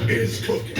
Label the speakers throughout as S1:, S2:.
S1: is cooking.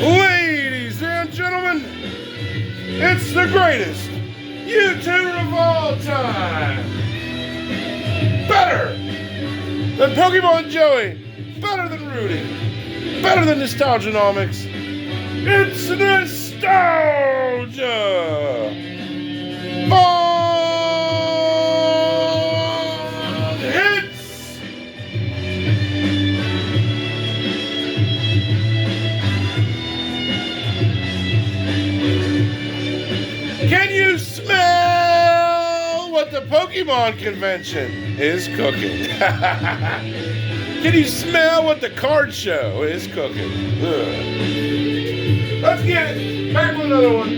S2: Ladies and gentlemen, it's the greatest YouTuber of all time. Better than Pokemon Joey. Better than Rudy. Better than Nostalgianomics. It's Nostalgia. On hits. Can you smell what the Pokemon convention is cooking? Can you smell what the card show is cooking? Ugh. Let's get it. Back with another one.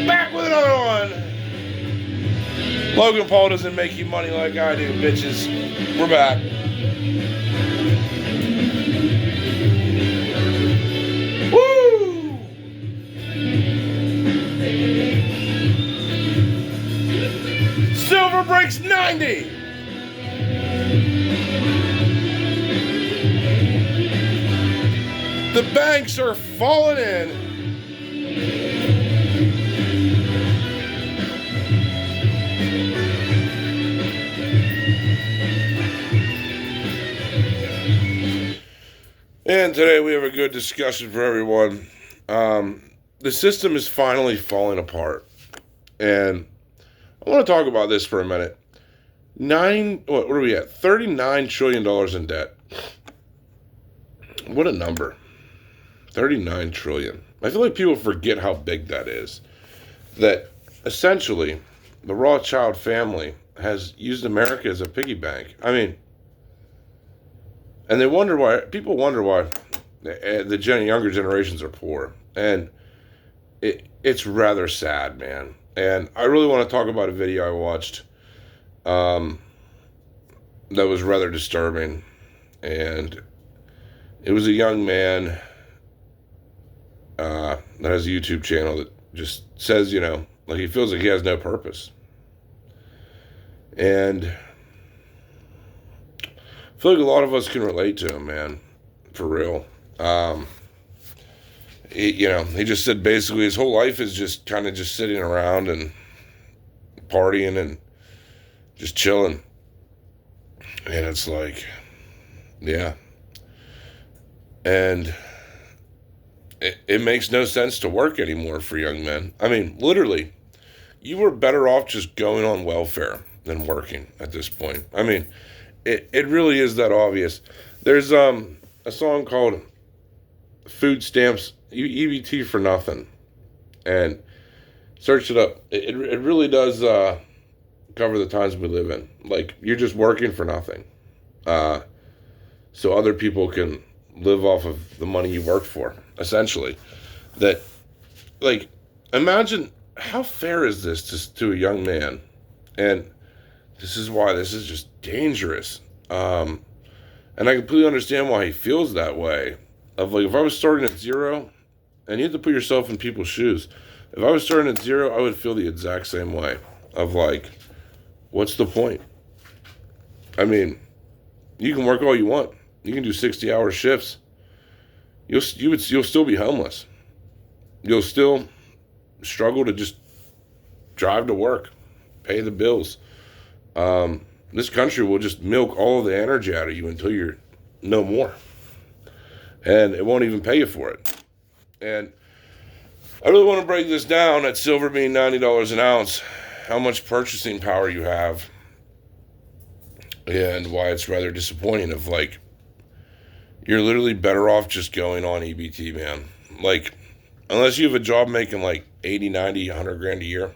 S2: Back with another one. Logan Paul doesn't make you money like I do, bitches. We're back. Woo! Silver breaks 90. The banks are falling in. And today we have a good discussion for everyone. The system is finally falling apart. And I want to talk about this for a minute. What are we at? $39 trillion in debt. What a number. 39 trillion. I feel like people forget how big that is. That essentially the Rothschild family has used America as a piggy bank. I mean, and people wonder why the younger generations are poor. And it's rather sad, man. And I really want to talk about a video I watched that was rather disturbing. And it was a young man that has a YouTube channel that just says, like he feels like he has no purpose. And I feel like a lot of us can relate to him, man, for real. He just said basically his whole life is just kind of just sitting around and partying and just chilling. And it's like, yeah. And it makes no sense to work anymore for young men. I mean, literally, you were better off just going on welfare than working at this point. I mean, it really is that obvious. There's a song called Food Stamps, EBT for Nothing. And search it up. It really does cover the times we live in. Like, you're just working for nothing. So other people can live off of the money you worked for, essentially. That, like, imagine how fair is this to a young man? And this is why this is just dangerous. And I completely understand why he feels that way. Of like, if I was starting at zero, and you have to put yourself in people's shoes. If I was starting at zero, I would feel the exact same way. Of like, what's the point? I mean, you can work all you want. You can do 60-hour shifts. You'll still be homeless. You'll still struggle to just drive to work, pay the bills. This country will just milk all of the energy out of you until you're no more. And it won't even pay you for it. And I really want to break this down at silver being $90 an ounce, how much purchasing power you have, and why it's rather disappointing of like, you're literally better off just going on EBT, man. Like, unless you have a job making like 80, 90, 100 grand a year.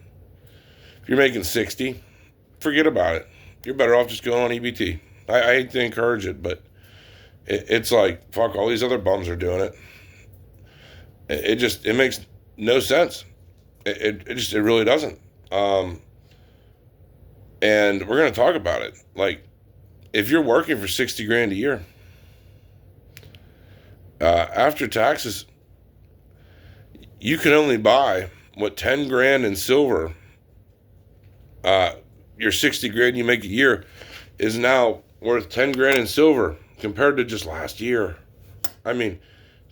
S2: If you're making 60, forget about it. You're better off just going on EBT. I hate to encourage it, but it's like, fuck, all these other bums are doing it. It makes no sense. It really doesn't. And we're going to talk about it. Like, if you're working for 60 grand a year, after taxes, you can only buy what 10 grand in silver. Your 60 grand you make a year is now worth 10 grand in silver compared to just last year. I mean,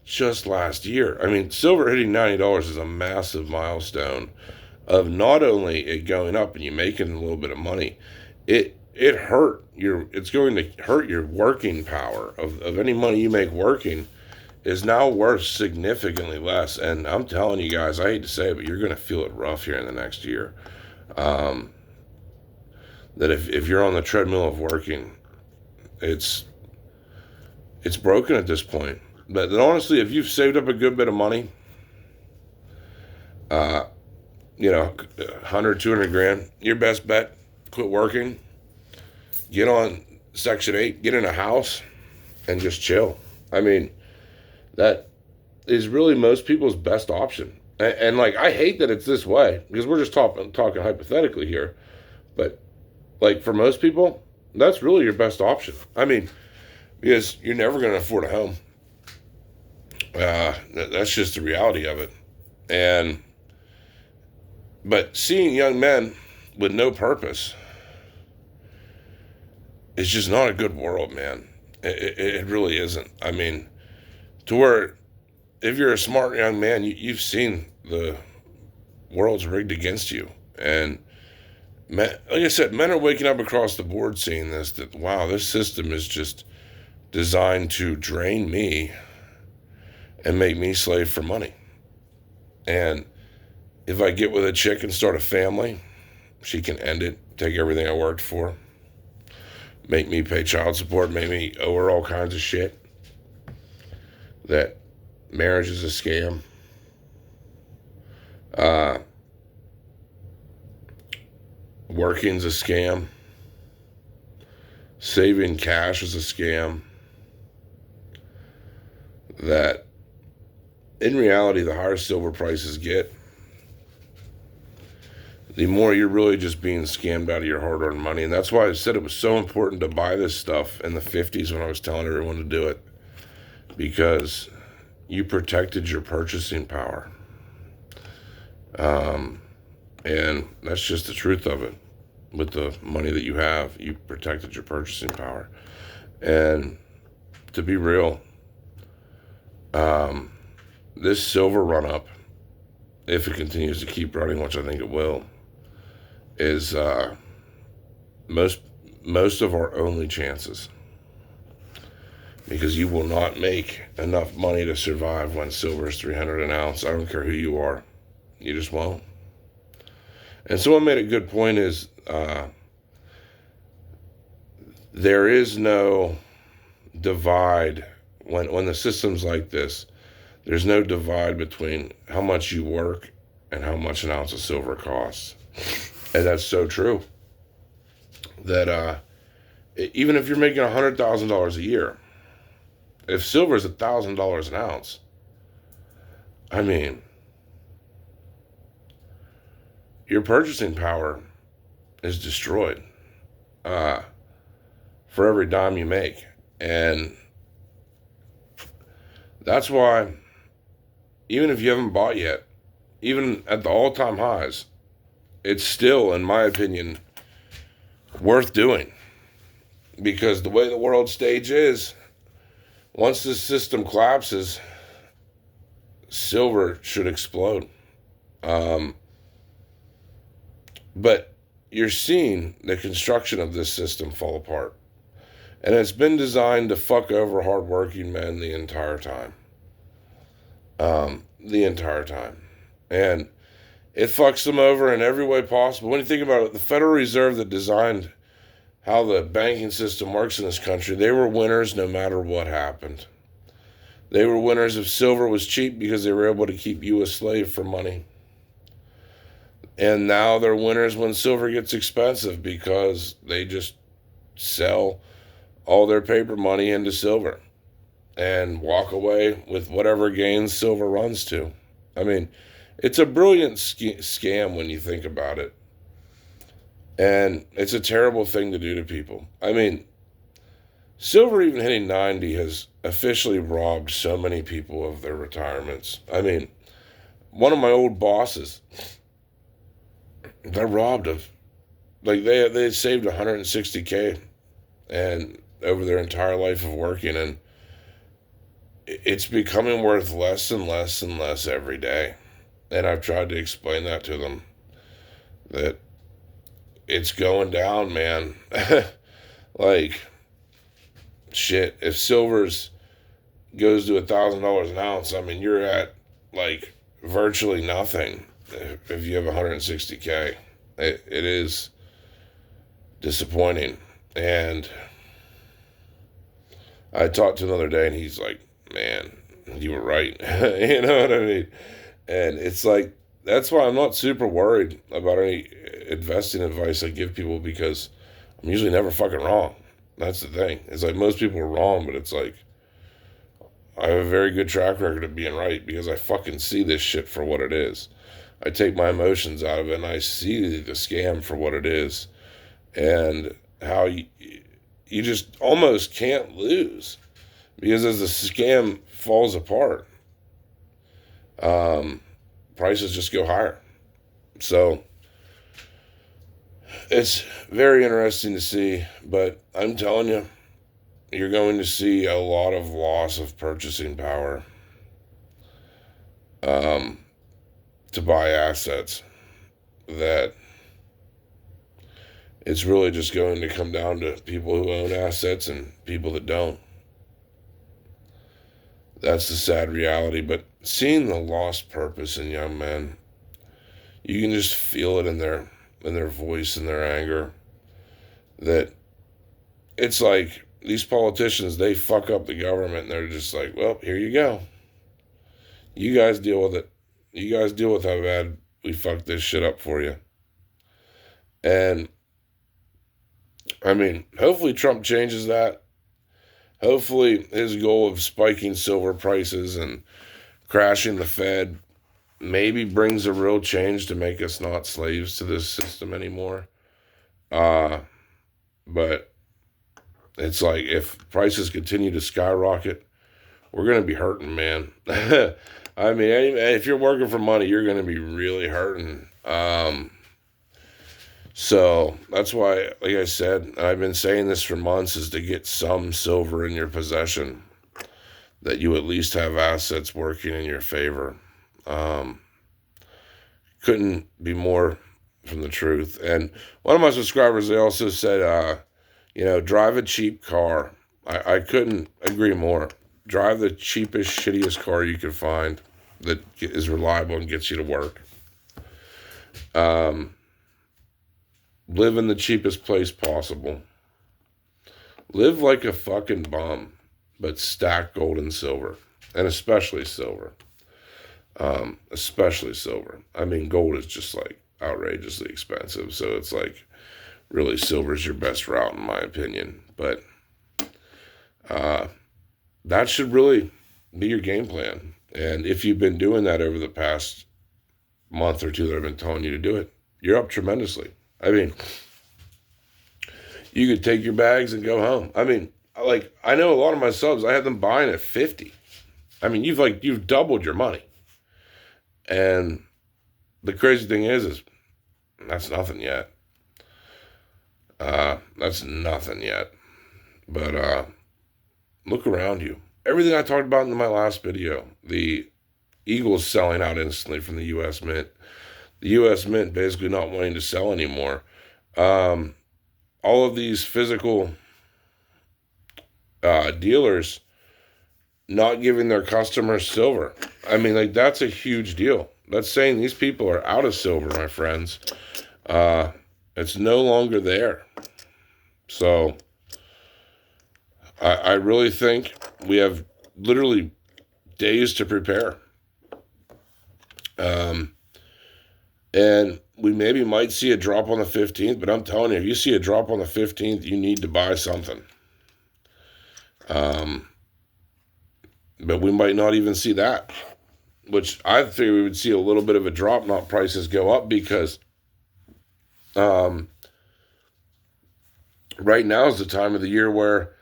S2: just last year. I mean, silver hitting $90 is a massive milestone of not only it going up and you making a little bit of money, it's going to hurt your working power of any money you make working is now worth significantly less. And I'm telling you guys, I hate to say it, but you're going to feel it rough here in the next year. That if you're on the treadmill of working, it's broken at this point. But then honestly, if you've saved up a good bit of money, 100, 200 grand, your best bet, quit working, get on Section 8, get in a house, and just chill. I mean, that is really most people's best option. And like, I hate that it's this way, because we're just talking hypothetically here. But like, for most people, that's really your best option. I mean, because you're never going to afford a home. That's just the reality of it. But seeing young men with no purpose is just not a good world, man. It really isn't. I mean, to where if you're a smart young man, you've seen the world's rigged against you. And men, like I said, men are waking up across the board seeing this, that, wow, this system is just designed to drain me and make me slave for money. And if I get with a chick and start a family, she can end it, take everything I worked for, make me pay child support, make me owe her all kinds of shit. That marriage is a scam. Working's a scam. Saving cash is a scam. That in reality, the higher silver prices get, the more you're really just being scammed out of your hard-earned money. And that's why I said it was so important to buy this stuff in the 50s when I was telling everyone to do it. Because you protected your purchasing power. And that's just the truth of it. With the money that you have, you protected your purchasing power. And to be real, this silver run-up, if it continues to keep running, which I think it will, is most of our only chances. Because you will not make enough money to survive when silver is $300 an ounce. I don't care who you are. You just won't. And someone made a good point is there is no divide when the system's like this. There's no divide between how much you work and how much an ounce of silver costs. And that's so true. That even if you're making $100,000 a year, if silver is $1,000 an ounce, I mean, your purchasing power is destroyed for every dime you make. And that's why, even if you haven't bought yet, even at the all-time highs, it's still, in my opinion, worth doing. Because the way the world stage is, once this system collapses, silver should explode. But you're seeing the construction of this system fall apart. And it's been designed to fuck over hardworking men the entire time. The entire time. And it fucks them over in every way possible. When you think about it, the Federal Reserve that designed how the banking system works in this country, they were winners no matter what happened. They were winners if silver was cheap because they were able to keep you a slave for money. And now they're winners when silver gets expensive because they just sell all their paper money into silver and walk away with whatever gains silver runs to. I mean, it's a brilliant scam when you think about it. And it's a terrible thing to do to people. I mean, silver even hitting 90 has officially robbed so many people of their retirements. I mean, one of my old bosses, they're robbed of, like, they saved 160K and over their entire life of working, and it's becoming worth less and less and less every day. And I've tried to explain that to them, that it's going down, man. Like, shit, if silver's goes to $1,000 an ounce, I mean, you're at, like, virtually nothing if you have 160K. It is disappointing. And I talked to him the other day, and he's like, man, you were right. You know what I mean? And it's like, that's why I'm not super worried about any investing advice I give people, because I'm usually never fucking wrong. That's the thing. It's like, most people are wrong, but it's like, I have a very good track record of being right because I fucking see this shit for what it is. I take my emotions out of it and I see the scam for what it is, and how you just almost can't lose, because as the scam falls apart, prices just go higher. So it's very interesting to see, but I'm telling you, you're going to see a lot of loss of purchasing power to buy assets, that it's really just going to come down to people who own assets and people that don't. That's the sad reality. But seeing the lost purpose in young men, you can just feel it in their voice and their anger, that it's like these politicians, they fuck up the government and they're just like, well, here you go. You guys deal with it. You guys deal with how bad we fucked this shit up for you. And I mean, hopefully Trump changes that. Hopefully his goal of spiking silver prices and crashing the Fed maybe brings a real change to make us not slaves to this system anymore. But it's like, if prices continue to skyrocket, we're going to be hurting, man. I mean, if you're working for money, you're going to be really hurting. So that's why, like I said, I've been saying this for months, is to get some silver in your possession, that you at least have assets working in your favor. Couldn't be more from the truth. And one of my subscribers, they also said, drive a cheap car. I couldn't agree more. Drive the cheapest, shittiest car you can find that is reliable and gets you to work. Live in the cheapest place possible. Live like a fucking bum, but stack gold and silver, and especially silver. Especially silver. I mean, gold is just like outrageously expensive, so it's like, really, silver's your best route in my opinion. But that should really be your game plan. And if you've been doing that over the past month or two that I've been telling you to do it, you're up tremendously. I mean, you could take your bags and go home. I mean, like, I know a lot of my subs, I have them buying at 50. I mean, you've doubled your money. And the crazy thing is that's nothing yet. That's nothing yet. But look around you. Everything I talked about in my last video, the Eagles selling out instantly from the U.S. Mint, the U.S. Mint basically not wanting to sell anymore. All of these physical dealers not giving their customers silver. I mean, like, that's a huge deal. That's saying these people are out of silver, my friends. It's no longer there. So I really think we have literally days to prepare. And we maybe might see a drop on the 15th, but I'm telling you, if you see a drop on the 15th, you need to buy something. But we might not even see that, which I think we would see a little bit of a drop, not prices go up, because right now is the time of the year where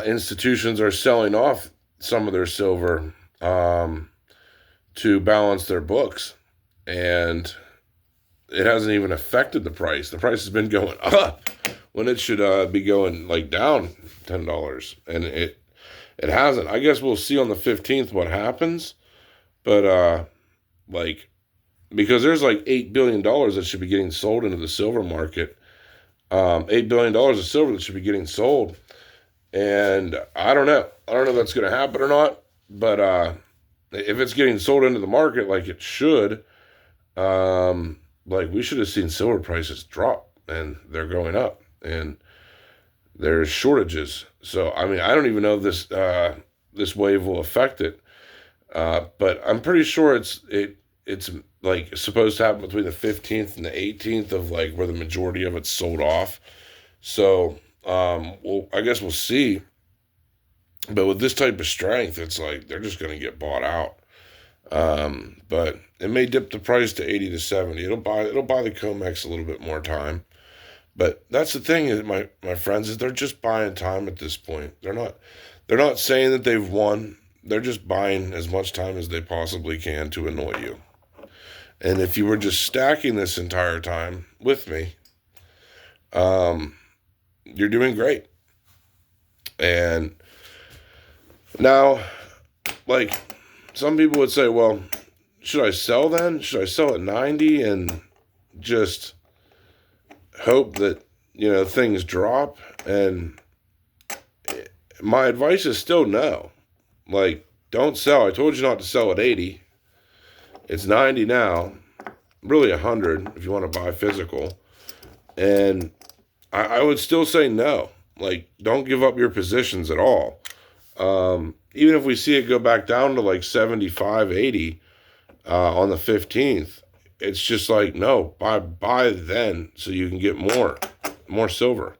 S2: institutions are selling off some of their silver to balance their books. And it hasn't even affected the price. The price has been going up when it should be going like down $10. And it hasn't. I guess we'll see on the 15th what happens. But like, because there's like $8 billion that should be getting sold into the silver market. $8 billion of silver that should be getting sold. And I don't know. I don't know if that's going to happen or not. But if it's getting sold into the market like it should, like we should have seen silver prices drop, and they're going up, and there's shortages. So I mean, I don't even know if this wave will affect it, but I'm pretty sure it's like supposed to happen between the 15th and the 18th of like where the majority of it's sold off. So well, I guess we'll see. But with this type of strength, it's like they're just going to get bought out. But it may dip the price to 80 to 70. It'll buy the COMEX a little bit more time. But that's the thing, is my friends, is they're just buying time at this point. They're not saying that they've won. They're just buying as much time as they possibly can to annoy you. And if you were just stacking this entire time with me, you're doing great. And now, like, some people would say, well, should I sell then? Should I sell at 90 and just hope that, things drop? And my advice is still no. Like, don't sell. I told you not to sell at 80. It's 90 now. Really 100 if you want to buy physical. And I would still say no. Like, don't give up your positions at all. Even if we see it go back down to like 75, 80 on the 15th, it's just like, no, buy then so you can get more silver.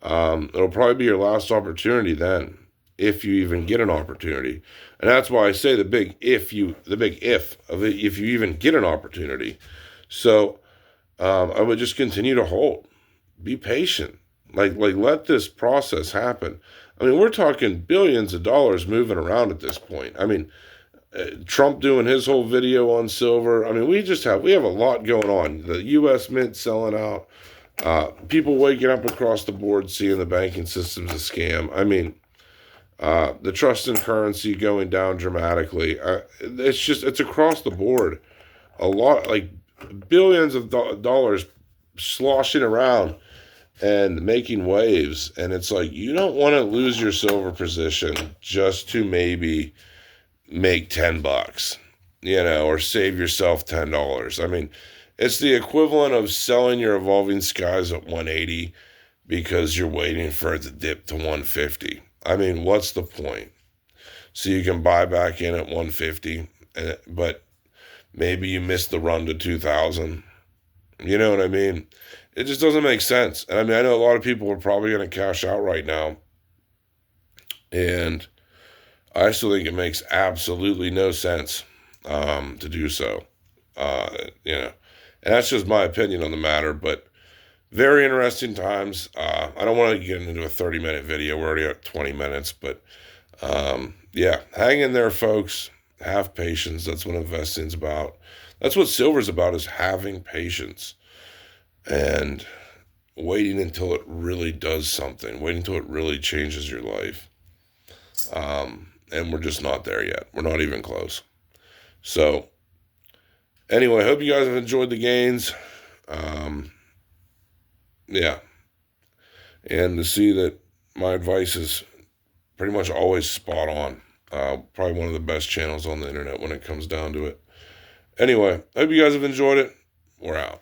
S2: It'll probably be your last opportunity then, if you even get an opportunity. And that's why I say the big if of it, if you even get an opportunity. So I would just continue to hold. Be patient. Like let this process happen. I mean, we're talking billions of dollars moving around at this point. I mean, Trump doing his whole video on silver. I mean, we have a lot going on. The U.S. Mint selling out. People waking up across the board seeing the banking system's a scam. I mean, the trust in currency going down dramatically. It's across the board. A lot, like billions of dollars sloshing around and making waves. And it's like, you don't want to lose your silver position just to maybe make $10, or save yourself $10. I mean, it's the equivalent of selling your evolving skies at 180 because you're waiting for it to dip to 150. I mean, what's the point? So you can buy back in at 150, but maybe you missed the run to 2,000. You know what I mean? It just doesn't make sense. And I mean, I know a lot of people are probably going to cash out right now. And I still think it makes absolutely no sense to do so. And that's just my opinion on the matter. But very interesting times. I don't want to get into a 30-minute video. We're already at 20 minutes. But yeah, hang in there, folks. Have patience. That's what investing's about. That's what silver's about, is having patience. And waiting until it really does something. Waiting until it really changes your life. And we're just not there yet. We're not even close. So, anyway, I hope you guys have enjoyed the gains. Yeah. And to see that my advice is pretty much always spot on. Probably one of the best channels on the internet when it comes down to it. Anyway, I hope you guys have enjoyed it. We're out.